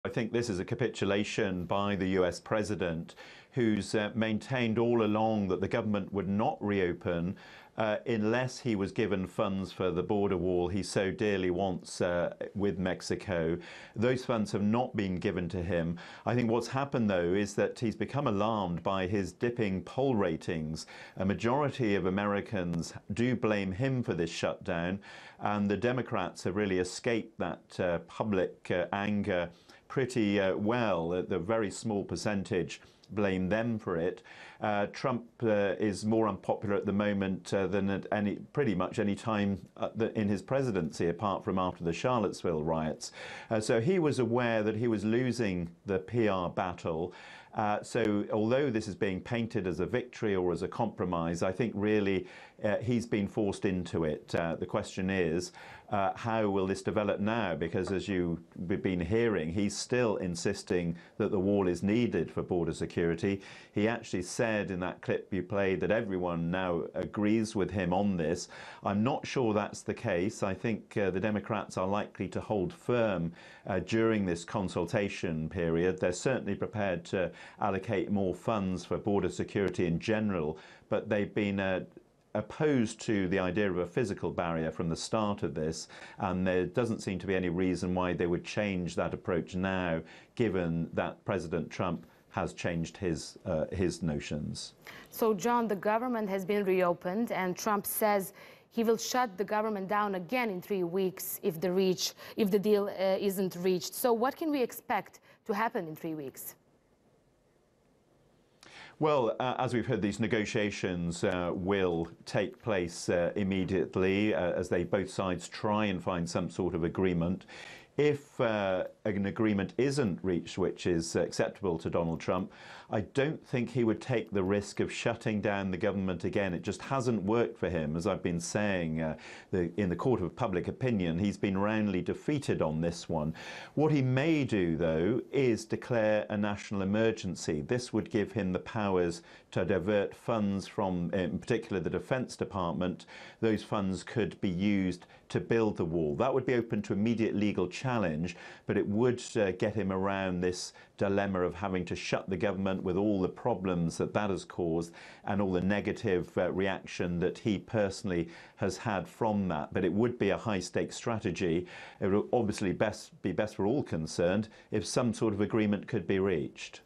I think this is a capitulation by the US president, who's maintained all along that the government would not reopen unless he was given funds for the border wall he so dearly wants with Mexico. Those funds have not been given to him. I think what's happened, though, is that he's become alarmed by his dipping poll ratings. A majority of Americans do blame him for this shutdown, and the Democrats have really escaped that public anger pretty well. The very small percentage blame them for it. Trump is more unpopular at the moment than at pretty much any time in his presidency, apart from after the Charlottesville riots. So he was aware that he was losing the PR battle. So although this is being painted as a victory or as a compromise, I think really he's been forced into it. The question is, how will this develop now? Because as you've been hearing, he's still insisting that the wall is needed for border security. He actually said in that clip you played that everyone now agrees with him on this. I'm not sure that's the case. I think the Democrats are likely to hold firm during this consultation period. They're certainly prepared to allocate more funds for border security in general, but they've been opposed to the idea of a physical barrier from the start of this, and there doesn't seem to be any reason why they would change that approach now, given that President Trump has changed his notions. So, John, the government has been reopened, and Trump says he will shut the government down again in 3 weeks if the deal isn't reached. So what can we expect to happen in 3 weeks? Well, as we've heard, these negotiations will take place immediately as both sides try and find some sort of agreement. If an agreement isn't reached, which is acceptable to Donald Trump, I don't think he would take the risk of shutting down the government again. It just hasn't worked for him. As I've been saying, in the court of public opinion, he's been roundly defeated on this one. What he may do, though, is declare a national emergency. This would give him the powers to divert funds from, in particular, the Defense Department. Those funds could be used to build the wall. That would be open to immediate legal challenge, but it would get him around this dilemma of having to shut the government with all the problems that has caused and all the negative reaction that he personally has had from that. But it would be a high-stakes strategy. It would obviously be best for all concerned if some sort of agreement could be reached.